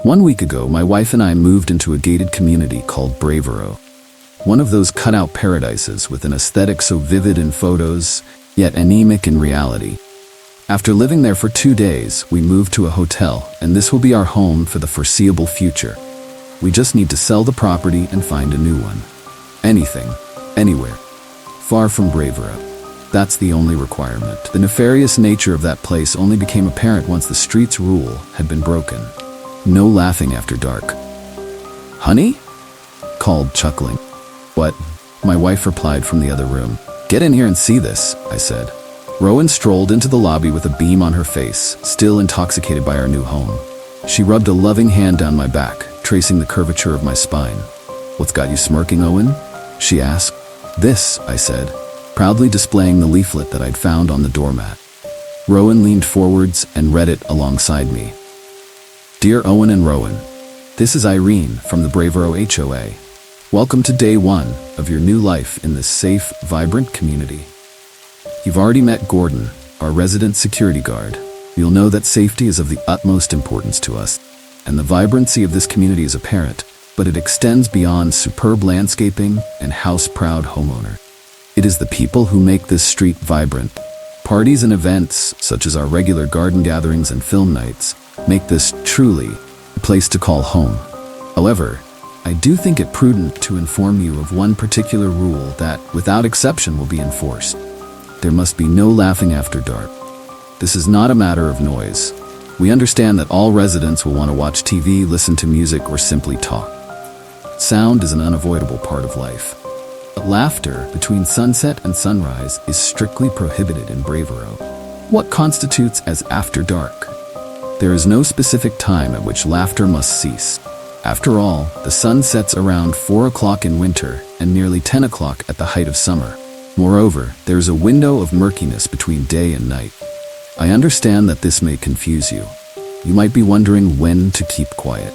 1 week ago, my wife and I moved into a gated community called Bravero. One of those cut-out paradises with an aesthetic so vivid in photos, yet anemic in reality. After living there for 2 days, we moved to a hotel, and this will be our home for the foreseeable future. We just need to sell the property and find a new one. Anything, anywhere. Far from Bravero. That's the only requirement. The nefarious nature of that place only became apparent once the street's rule had been broken. No laughing after dark. "Honey?" called, chuckling. "What?" my wife replied from the other room. "Get in here and see this," I said. Rowan strolled into the lobby with a beam on her face, still intoxicated by our new home. She rubbed a loving hand down my back, tracing the curvature of my spine. "What's got you smirking, Owen?" she asked. "This," I said, proudly displaying the leaflet that I'd found on the doormat. Rowan leaned forwards and read it alongside me. "Dear Owen and Rowan, this is Irene from the Bravero HOA. Welcome to day 1 of your new life in this safe, vibrant community. You've already met Gordon, our resident security guard. You'll know that safety is of the utmost importance to us, and the vibrancy of this community is apparent, but it extends beyond superb landscaping and house-proud homeowner. It is the people who make this street vibrant. Parties and events, such as our regular garden gatherings and film nights, make this truly a place to call home. However, I do think it prudent to inform you of one particular rule that, without exception, will be enforced. There must be no laughing after dark. This is not a matter of noise. We understand that all residents will want to watch TV, listen to music, or simply talk. Sound is an unavoidable part of life. But laughter between sunset and sunrise is strictly prohibited in Bravero. What constitutes as after dark? There is no specific time at which laughter must cease. After all, the sun sets around 4 o'clock in winter and nearly 10 o'clock at the height of summer. Moreover, there is a window of murkiness between day and night. I understand that this may confuse you. You might be wondering when to keep quiet.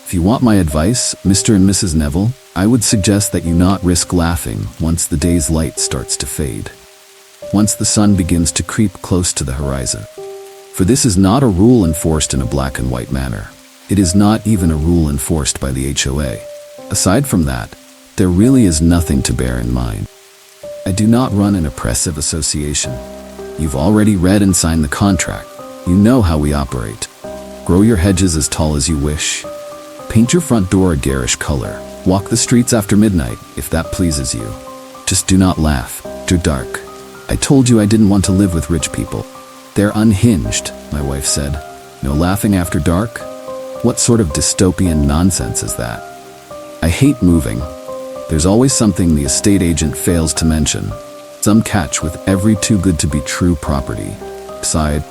If you want my advice, Mr. and Mrs. Neville, I would suggest that you not risk laughing once the day's light starts to fade. Once the sun begins to creep close to the horizon. For this is not a rule enforced in a black and white manner. It is not even a rule enforced by the HOA. Aside from that, there really is nothing to bear in mind. I do not run an oppressive association. You've already read and signed the contract. You know how we operate. Grow your hedges as tall as you wish. Paint your front door a garish color. Walk the streets after midnight, if that pleases you. Just do not laugh after dark. I told you I didn't want to live with rich people. They're unhinged, my wife said. No laughing after dark? What sort of dystopian nonsense is that? I hate moving. There's always something the estate agent fails to mention. Some catch with every too-good-to-be-true property. Sighed.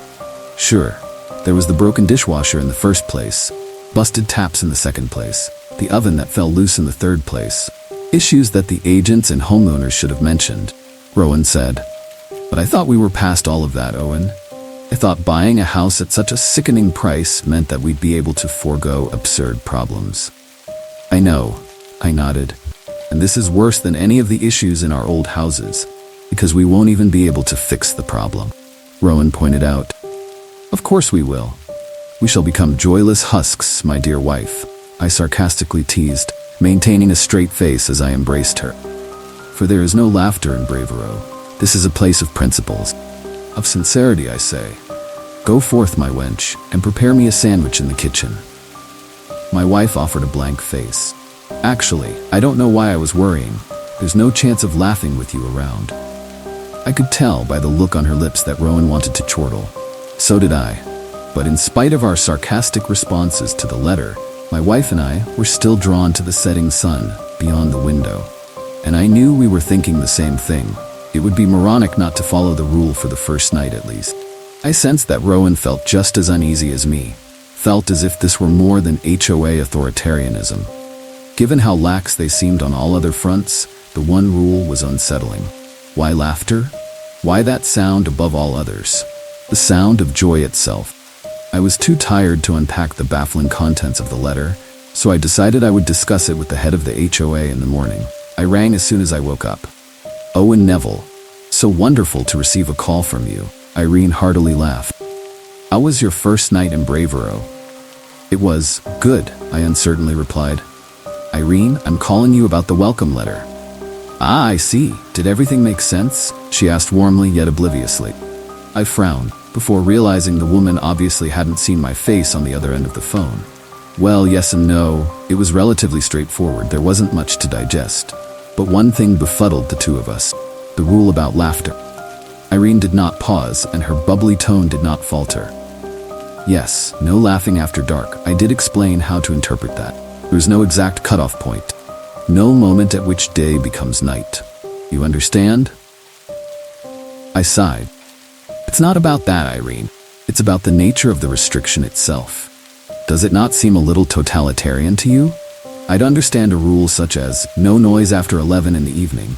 Sure, there was the broken dishwasher in the first place, busted taps in the second place, the oven that fell loose in the third place. Issues that the agents and homeowners should have mentioned, Rowan said. But I thought we were past all of that, Owen. I thought buying a house at such a sickening price meant that we'd be able to forego absurd problems. I know, I nodded. And this is worse than any of the issues in our old houses, because we won't even be able to fix the problem, Rowan pointed out. Of course we will. We shall become joyless husks, my dear wife, I sarcastically teased, maintaining a straight face as I embraced her. For there is no laughter in Bravero. This is a place of principles. Of sincerity, I say. Go forth, my wench, and prepare me a sandwich in the kitchen. My wife offered a blank face. Actually, I don't know why I was worrying. There's no chance of laughing with you around. I could tell by the look on her lips that Rowan wanted to chortle. So did I. But in spite of our sarcastic responses to the letter, my wife and I were still drawn to the setting sun beyond the window. And I knew we were thinking the same thing. It would be moronic not to follow the rule for the first night at least. I sensed that Rowan felt just as uneasy as me, felt as if this were more than HOA authoritarianism. Given how lax they seemed on all other fronts, the one rule was unsettling. Why laughter? Why that sound above all others? The sound of joy itself. I was too tired to unpack the baffling contents of the letter, so I decided I would discuss it with the head of the HOA in the morning. I rang as soon as I woke up. Owen Neville, so wonderful to receive a call from you, Irene heartily laughed. How was your first night in Bravero? It was good, I uncertainly replied. Irene, I'm calling you about the welcome letter. Ah, I see. Did everything make sense? She asked warmly yet obliviously. I frowned, before realizing the woman obviously hadn't seen my face on the other end of the phone. Well, yes and no. It was relatively straightforward. There wasn't much to digest. But one thing befuddled the two of us. The rule about laughter. Irene did not pause, and her bubbly tone did not falter. Yes, no laughing after dark. I did explain how to interpret that. There's no exact cutoff point. No moment at which day becomes night. You understand? I sighed. It's not about that, Irene. It's about the nature of the restriction itself. Does it not seem a little totalitarian to you? I'd understand a rule such as no noise after 11 in the evening.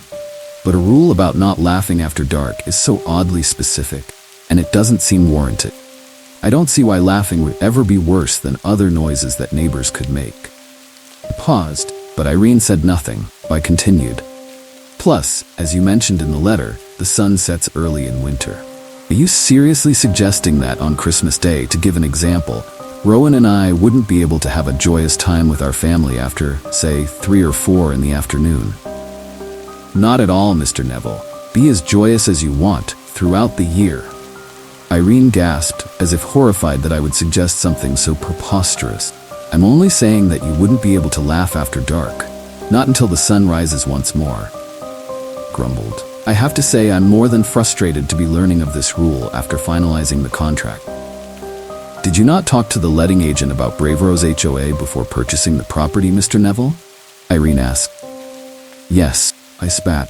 But a rule about not laughing after dark is so oddly specific, and it doesn't seem warranted. I don't see why laughing would ever be worse than other noises that neighbors could make. I paused, but Irene said nothing. I continued. Plus, as you mentioned in the letter, the sun sets early in winter. Are you seriously suggesting that on Christmas Day, to give an example, Rowan and I wouldn't be able to have a joyous time with our family after, say, 3 or 4 in the afternoon? Not at all, Mr. Neville. Be as joyous as you want, throughout the year. Irene gasped, as if horrified that I would suggest something so preposterous. I'm only saying that you wouldn't be able to laugh after dark. Not until the sun rises once more. Grumbled. I have to say I'm more than frustrated to be learning of this rule after finalizing the contract. Did you not talk to the letting agent about Bravero's HOA before purchasing the property, Mr. Neville? Irene asked. Yes, I spat.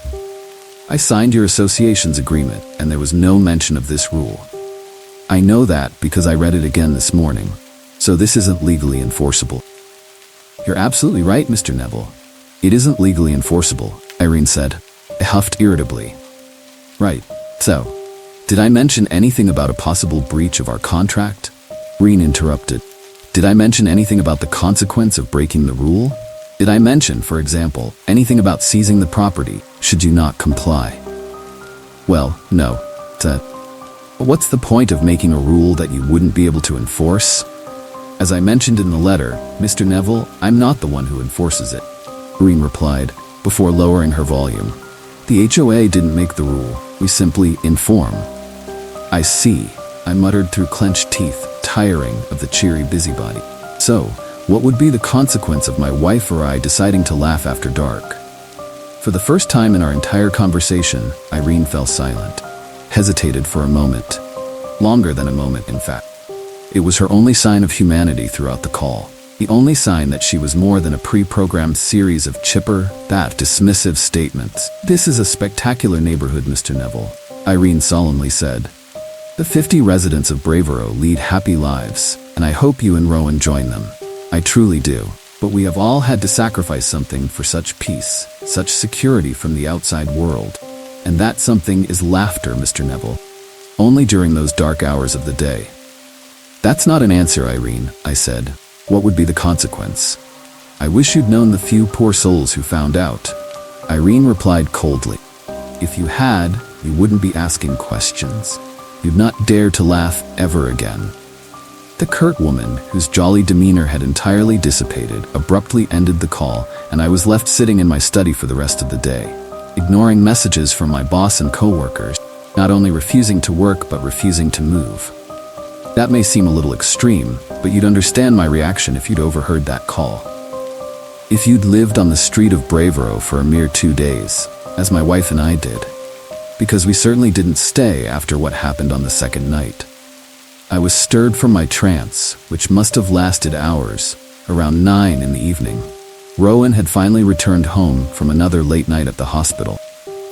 I signed your association's agreement, and there was no mention of this rule. I know that because I read it again this morning, so this isn't legally enforceable. You're absolutely right, Mr. Neville. It isn't legally enforceable, Irene said. I huffed irritably. Right, so, did I mention anything about a possible breach of our contract? Irene interrupted. Did I mention anything about the consequence of breaking the rule? Did I mention, for example, anything about seizing the property should you not comply? Well, no. What's the point of making a rule that you wouldn't be able to enforce? As I mentioned in the letter, Mr. Neville, I'm not the one who enforces it, Irene replied, before lowering her volume. The HOA didn't make the rule. We simply inform. I see, I muttered through clenched teeth, tiring of the cheery busybody. So, what would be the consequence of my wife or I deciding to laugh after dark? For the first time in our entire conversation, Irene fell silent, hesitated for a moment. Longer than a moment, in fact. It was her only sign of humanity throughout the call. The only sign that she was more than a pre-programmed series of chipper, dismissive statements. This is a spectacular neighborhood, Mr. Neville, Irene solemnly said. The 50 residents of Bravero lead happy lives, and I hope you and Rowan join them. I truly do. But we have all had to sacrifice something for such peace, such security from the outside world. And that something is laughter, Mr. Neville. Only during those dark hours of the day. That's not an answer, Irene, I said. What would be the consequence? I wish you'd known the few poor souls who found out. Irene replied coldly. If you had, you wouldn't be asking questions. You'd not dare to laugh ever again. The curt woman, whose jolly demeanor had entirely dissipated, abruptly ended the call, and I was left sitting in my study for the rest of the day, ignoring messages from my boss and coworkers, not only refusing to work but refusing to move. That may seem a little extreme, but you'd understand my reaction if you'd overheard that call. If you'd lived on the street of Bravero for a mere 2 days, as my wife and I did, because we certainly didn't stay after what happened on the second night. I was stirred from my trance, which must have lasted hours, around 9 in the evening. Rowan had finally returned home from another late night at the hospital,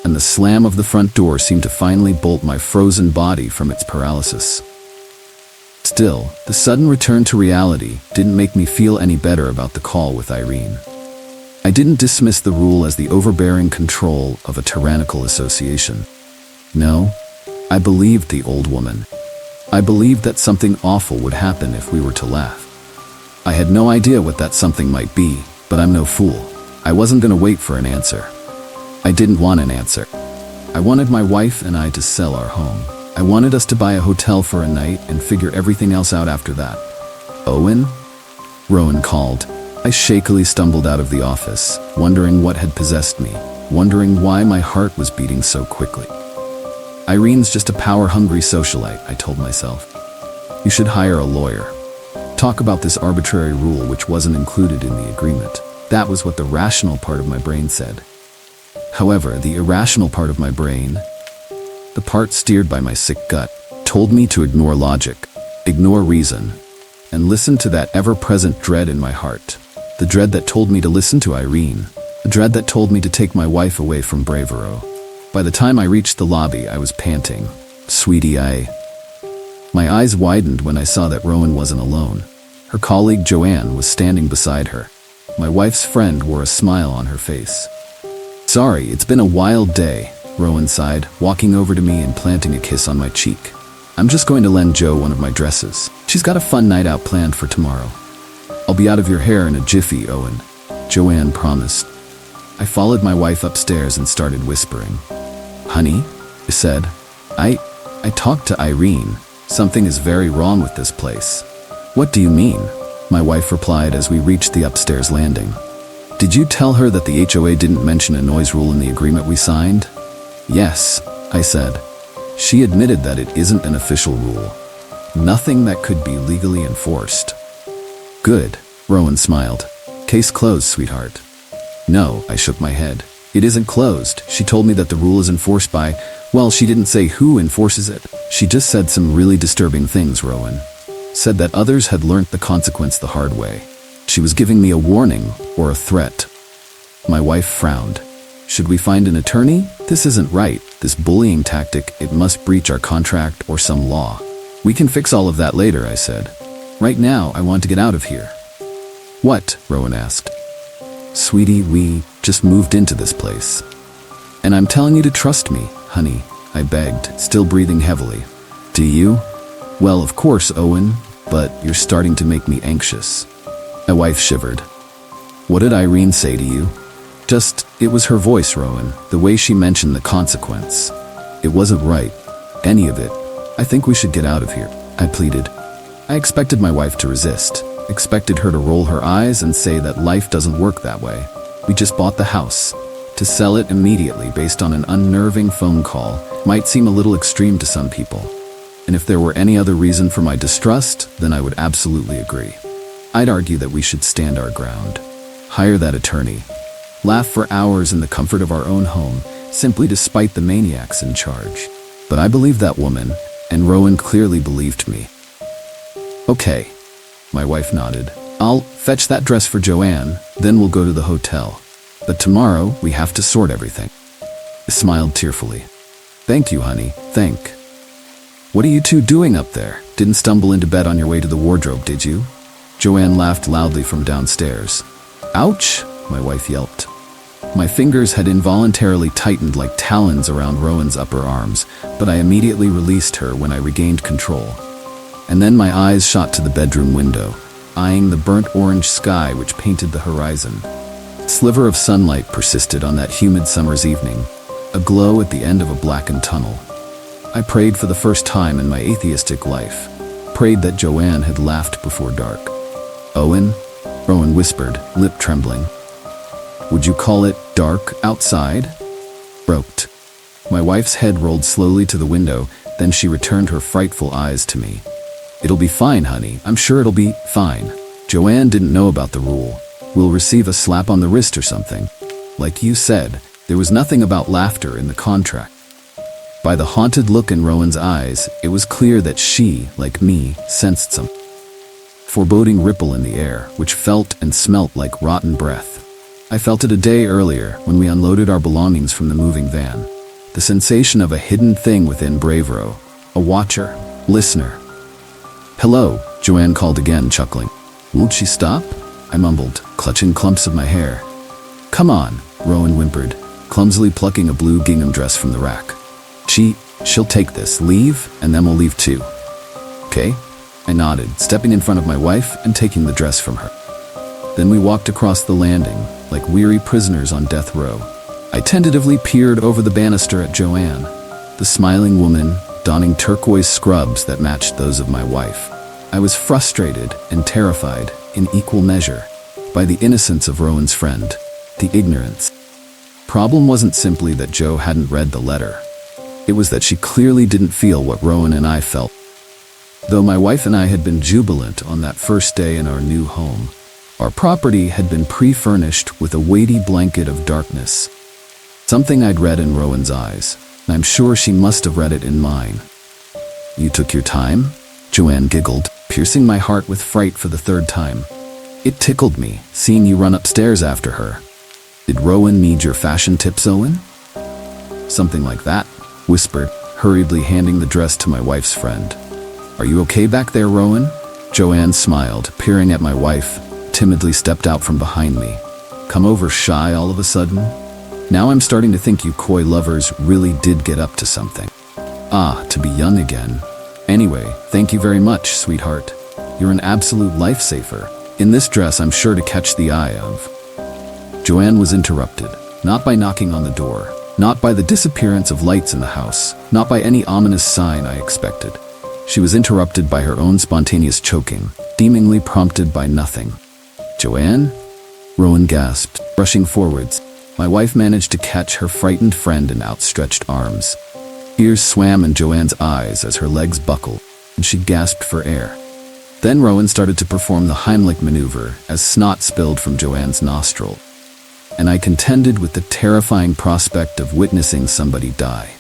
and the slam of the front door seemed to finally bolt my frozen body from its paralysis. Still, the sudden return to reality didn't make me feel any better about the call with Irene. I didn't dismiss the rule as the overbearing control of a tyrannical association. No, I believed the old woman. I believed that something awful would happen if we were to laugh. I had no idea what that something might be, but I'm no fool. I wasn't going to wait for an answer. I didn't want an answer. I wanted my wife and I to sell our home. I wanted us to buy a hotel for a night and figure everything else out after that. Owen? Rowan called. I shakily stumbled out of the office, wondering what had possessed me, wondering why my heart was beating so quickly. Irene's just a power-hungry socialite, I told myself. You should hire a lawyer. Talk about this arbitrary rule which wasn't included in the agreement. That was what the rational part of my brain said. However, the irrational part of my brain, the part steered by my sick gut, told me to ignore logic, ignore reason, and listen to that ever-present dread in my heart. The dread that told me to listen to Irene. The dread that told me to take my wife away from Bravero. By the time I reached the lobby, I was panting. Sweetie, My eyes widened when I saw that Rowan wasn't alone. Her colleague Joanne was standing beside her. My wife's friend wore a smile on her face. Sorry, it's been a wild day, Rowan sighed, walking over to me and planting a kiss on my cheek. I'm just going to lend Jo one of my dresses. She's got a fun night out planned for tomorrow. I'll be out of your hair in a jiffy, Owen, Joanne promised. I followed my wife upstairs and started whispering. Honey, I said, I talked to Irene. Something is very wrong with this place. What do you mean? My wife replied as we reached the upstairs landing. Did you tell her that the HOA didn't mention a noise rule in the agreement we signed? Yes, I said. She admitted that it isn't an official rule. Nothing that could be legally enforced. Good, Rowan smiled. Case closed, sweetheart. No, I shook my head. It isn't closed. She told me that the rule is enforced by, well, she didn't say who enforces it. She just said some really disturbing things, Rowan. Said that others had learnt the consequence the hard way. She was giving me a warning or a threat. My wife frowned. Should we find an attorney? This isn't right. This bullying tactic, it must breach our contract or some law. We can fix all of that later, I said. Right now, I want to get out of here. What? Rowan asked. Sweetie, we just moved into this place. And I'm telling you to trust me, honey, I begged, still breathing heavily. Do you? Well, of course, Owen, but you're starting to make me anxious. My wife shivered. What did Irene say to you? Just, it was her voice, Rowan, the way she mentioned the consequence. It wasn't right, any of it. I think we should get out of here, I pleaded. I expected my wife to resist, expected her to roll her eyes and say that life doesn't work that way. We just bought the house. To sell it immediately based on an unnerving phone call might seem a little extreme to some people. And if there were any other reason for my distrust, then I would absolutely agree. I'd argue that we should stand our ground. Hire that attorney. Laugh for hours in the comfort of our own home, simply to spite the maniacs in charge. But I believed that woman, and Rowan clearly believed me. Okay, my wife nodded. I'll fetch that dress for Joanne, then we'll go to the hotel. But tomorrow, we have to sort everything. I smiled tearfully. Thank you, honey, thank. What are you two doing up there? Didn't stumble into bed on your way to the wardrobe, did you? Joanne laughed loudly from downstairs. Ouch, my wife yelped. My fingers had involuntarily tightened like talons around Rowan's upper arms, but I immediately released her when I regained control. And then my eyes shot to the bedroom window, eyeing the burnt orange sky which painted the horizon. A sliver of sunlight persisted on that humid summer's evening, a glow at the end of a blackened tunnel. I prayed for the first time in my atheistic life, prayed that Joanne had laughed before dark. Owen? Rowan whispered, lip trembling. Would you call it dark outside? Roped. My wife's head rolled slowly to the window, then she returned her frightful eyes to me. It'll be fine, honey. I'm sure it'll be fine. Joanne didn't know about the rule. We'll receive a slap on the wrist or something. Like you said, there was nothing about laughter in the contract. By the haunted look in Rowan's eyes, it was clear that she, like me, sensed some foreboding ripple in the air, which felt and smelt like rotten breath. I felt it a day earlier when we unloaded our belongings from the moving van. The sensation of a hidden thing within Bravero, a watcher, listener. Hello, Joanne called again, chuckling. Won't she stop? I mumbled, clutching clumps of my hair. Come on, Rowan whimpered, clumsily plucking a blue gingham dress from the rack. She'll take this, leave, and then we'll leave too. Okay? I nodded, stepping in front of my wife and taking the dress from her. Then we walked across the landing, like weary prisoners on death row. I tentatively peered over the banister at Joanne, the smiling woman, donning turquoise scrubs that matched those of my wife. I was frustrated and terrified, in equal measure, by the innocence of Rowan's friend, the ignorance. Problem wasn't simply that Jo hadn't read the letter. It was that she clearly didn't feel what Rowan and I felt. Though my wife and I had been jubilant on that first day in our new home, our property had been pre-furnished with a weighty blanket of darkness. Something I'd read in Rowan's eyes, and I'm sure she must have read it in mine. "You took your time?" Joanne giggled, piercing my heart with fright for the third time. It tickled me, seeing you run upstairs after her. "Did Rowan need your fashion tips, Owen?" "Something like that," whispered, hurriedly handing the dress to my wife's friend. "Are you okay back there, Rowan?" Joanne smiled, peering at my wife, timidly stepped out from behind me. "Come over shy all of a sudden? Now I'm starting to think you coy lovers really did get up to something." "Ah, to be young again. Anyway, thank you very much, sweetheart. You're an absolute lifesaver. In this dress I'm sure to catch the eye of." Joanne was interrupted, not by knocking on the door, not by the disappearance of lights in the house, not by any ominous sign I expected. She was interrupted by her own spontaneous choking, seemingly prompted by nothing. "Joanne?" Rowan gasped, rushing forwards. My wife managed to catch her frightened friend in outstretched arms. Tears swam in Joanne's eyes as her legs buckled, and she gasped for air. Then Rowan started to perform the Heimlich maneuver as snot spilled from Joanne's nostril, and I contended with the terrifying prospect of witnessing somebody die.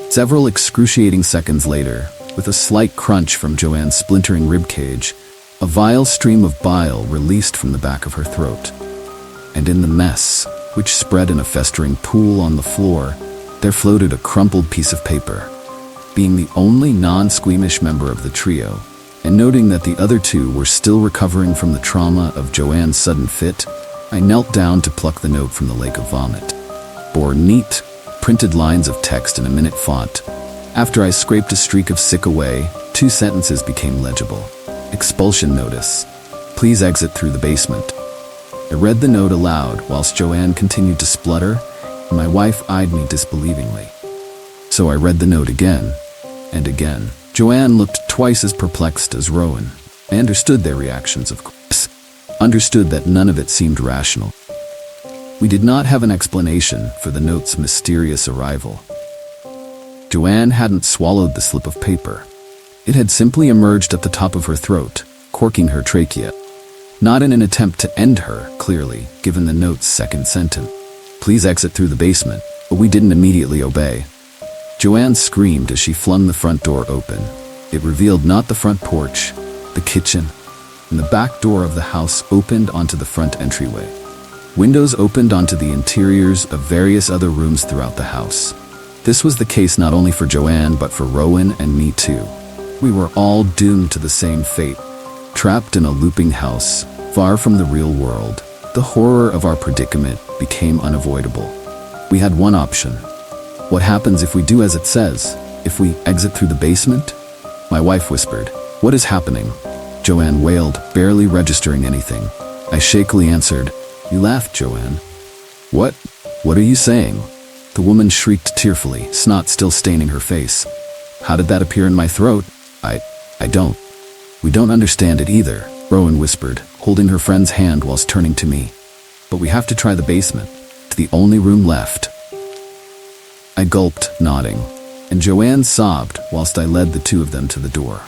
Several excruciating seconds later, with a slight crunch from Joanne's splintering ribcage, a vile stream of bile released from the back of her throat. And in the mess, which spread in a festering pool on the floor, there floated a crumpled piece of paper. Being the only non-squeamish member of the trio, and noting that the other two were still recovering from the trauma of Joanne's sudden fit, I knelt down to pluck the note from the lake of vomit. Bore neat, printed lines of text in a minute font. After I scraped a streak of sick away, 2 sentences became legible. "Expulsion notice. Please exit through the basement." I read the note aloud whilst Joanne continued to splutter, and my wife eyed me disbelievingly. So I read the note again, and again. Joanne looked twice as perplexed as Rowan. I understood their reactions, of course. Understood that none of it seemed rational. We did not have an explanation for the note's mysterious arrival. Joanne hadn't swallowed the slip of paper. It had simply emerged at the top of her throat, corking her trachea. Not in an attempt to end her, clearly, given the note's second sentence. "Please exit through the basement," but we didn't immediately obey. Joanne screamed as she flung the front door open. It revealed not the front porch, the kitchen, and the back door of the house opened onto the front entryway. Windows opened onto the interiors of various other rooms throughout the house. This was the case not only for Joanne, but for Rowan and me too. We were all doomed to the same fate. Trapped in a looping house, far from the real world, the horror of our predicament became unavoidable. We had one option. What happens if we do as it says? If we exit through the basement? My wife whispered, "What is happening?" Joanne wailed, barely registering anything. I shakily answered, "You laughed, Joanne." "What? What are you saying?" The woman shrieked tearfully, snot still staining her face. "How did that appear in my throat? I don't." "We don't understand it either," Rowan whispered, holding her friend's hand whilst turning to me. "But we have to try the basement. It's the only room left." I gulped, nodding, and Joanne sobbed whilst I led the two of them to the door.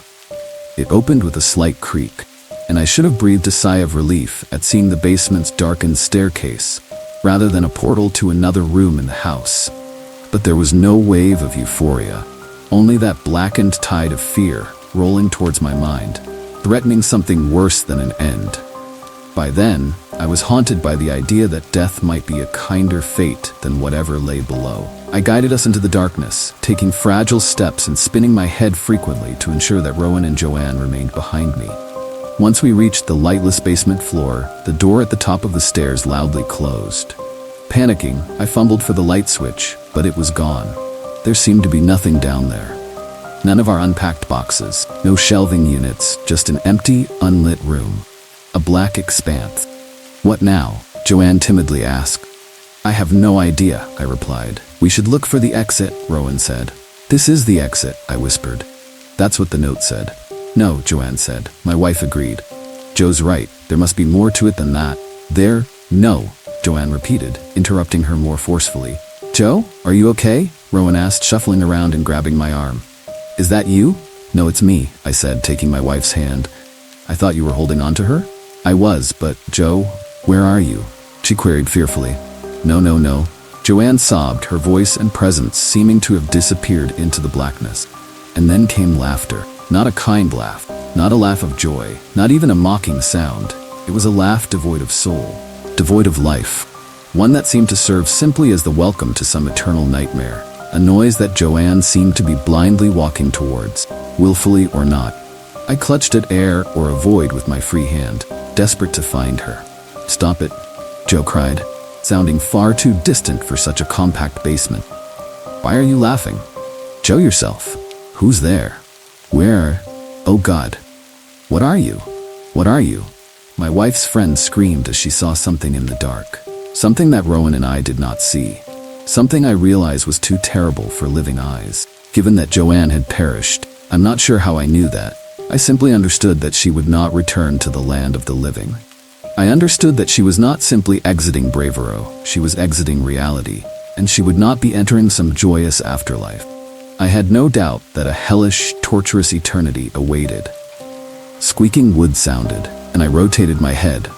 It opened with a slight creak, and I should have breathed a sigh of relief at seeing the basement's darkened staircase, rather than a portal to another room in the house. But there was no wave of euphoria, only that blackened tide of fear rolling towards my mind, threatening something worse than an end. By then, I was haunted by the idea that death might be a kinder fate than whatever lay below. I guided us into the darkness, taking fragile steps and spinning my head frequently to ensure that Rowan and Joanne remained behind me. Once we reached the lightless basement floor, the door at the top of the stairs loudly closed. Panicking, I fumbled for the light switch, but it was gone. There seemed to be nothing down there. None of our unpacked boxes, no shelving units, just an empty, unlit room. A black expanse. "What now?" Joanne timidly asked. "I have no idea," I replied. "We should look for the exit," Rowan said. "This is the exit," I whispered. "That's what the note said." "No," Joanne said. My wife agreed. Joe's right, there must be more to it than that. There? No, Joanne repeated, interrupting her more forcefully. Joe, are you okay? Rowan asked, shuffling around and grabbing my arm. Is that you? No, it's me, I said, taking my wife's hand. I thought you were holding on to her? I was, but Joe, where are you? She queried fearfully. No. Joanne sobbed, her voice and presence seeming to have disappeared into the blackness. And then came laughter. Not a kind laugh, not a laugh of joy, not even a mocking sound. It was a laugh devoid of soul, devoid of life. One that seemed to serve simply as the welcome to some eternal nightmare. A noise that Joanne seemed to be blindly walking towards, willfully or not. I clutched at air or a void with my free hand, desperate to find her. Stop it, Joe cried, sounding far too distant for such a compact basement. Why are you laughing? Joe yourself. Who's there? Where? Oh God. What are you? What are you? My wife's friend screamed as she saw something in the dark. Something that Rowan and I did not see. Something I realized was too terrible for living eyes. Given that Joanne had perished, I'm not sure how I knew that. I simply understood that she would not return to the land of the living. I understood that she was not simply exiting Bravero, she was exiting reality, and she would not be entering some joyous afterlife. I had no doubt that a hellish, torturous eternity awaited. Squeaking wood sounded, and I rotated my head.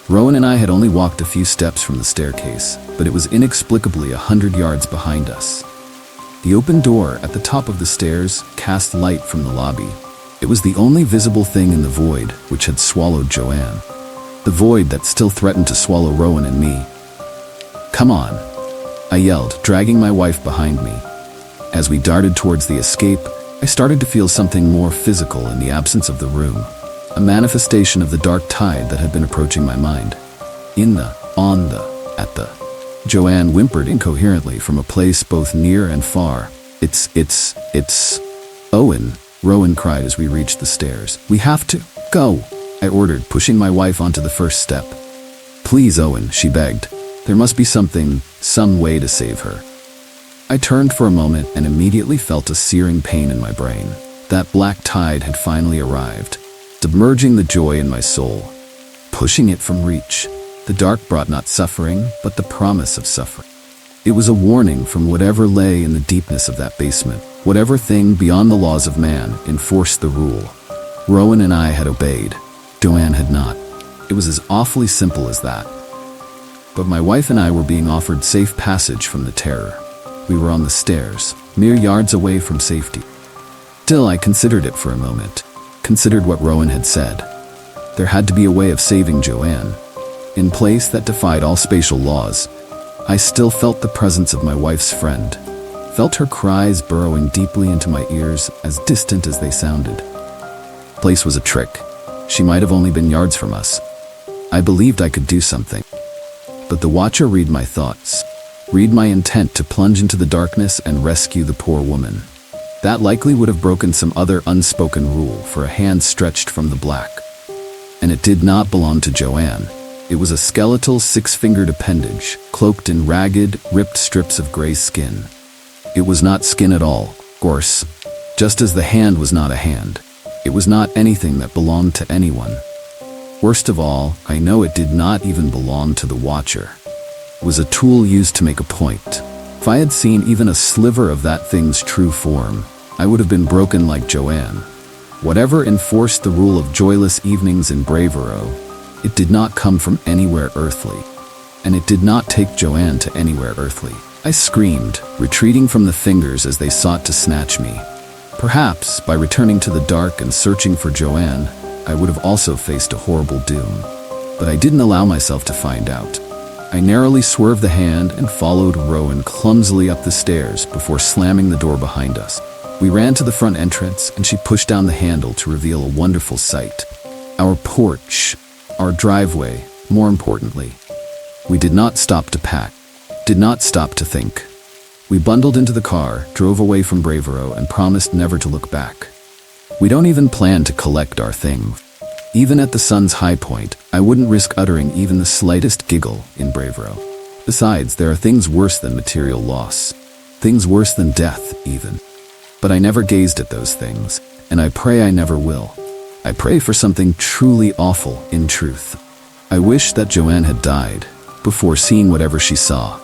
Rowan and I had only walked a few steps from the staircase, but it was inexplicably 100 yards behind us. The open door at the top of the stairs cast light from the lobby. It was the only visible thing in the void which had swallowed Joanne. The void that still threatened to swallow Rowan and me. Come on, I yelled, dragging my wife behind me. As we darted towards the escape, I started to feel something more physical in the absence of the room. A manifestation of the dark tide that had been approaching my mind. In the, on the, at the. Joanne whimpered incoherently from a place both near and far. It's Owen, Rowan cried as we reached the stairs. We have to go, I ordered, pushing my wife onto the first step. Please, Owen, she begged. There must be some way to save her. I turned for a moment and immediately felt a searing pain in my brain. That black tide had finally arrived, submerging the joy in my soul, pushing it from reach. The dark brought not suffering, but the promise of suffering. It was a warning from whatever lay in the deepness of that basement, whatever thing beyond the laws of man enforced the rule. Rowan and I had obeyed. Joanne had not. It was as awfully simple as that. But my wife and I were being offered safe passage from the terror. We were on the stairs, mere yards away from safety. Still, I considered it for a moment. Considered what Rowan had said. There had to be a way of saving Joanne. In place that defied all spatial laws, I still felt the presence of my wife's friend. Felt her cries burrowing deeply into my ears, as distant as they sounded. The place was a trick. She might have only been yards from us. I believed I could do something. But the Watcher read my thoughts. Read my intent to plunge into the darkness and rescue the poor woman. That likely would have broken some other unspoken rule for a hand stretched from the black. And it did not belong to Joanne. It was a skeletal six-fingered appendage, cloaked in ragged, ripped strips of gray skin. It was not skin at all, of course, just as the hand was not a hand. It was not anything that belonged to anyone. Worst of all, I know it did not even belong to the Watcher. It was a tool used to make a point. If I had seen even a sliver of that thing's true form, I would have been broken like Joanne. Whatever enforced the rule of joyless evenings in Bravero, it did not come from anywhere earthly. And it did not take Joanne to anywhere earthly. I screamed, retreating from the fingers as they sought to snatch me. Perhaps, by returning to the dark and searching for Joanne, I would have also faced a horrible doom. But I didn't allow myself to find out. I narrowly swerved the hand and followed Rowan clumsily up the stairs before slamming the door behind us. We ran to the front entrance and she pushed down the handle to reveal a wonderful sight. Our porch, our driveway, more importantly. We did not stop to pack, did not stop to think. We bundled into the car, drove away from Bravero, and promised never to look back. We don't even plan to collect our things. Even at the sun's high point, I wouldn't risk uttering even the slightest giggle in Bravero. Besides, there are things worse than material loss. Things worse than death, even. But I never gazed at those things, and I pray I never will. I pray for something truly awful in truth. I wish that Joanne had died before seeing whatever she saw.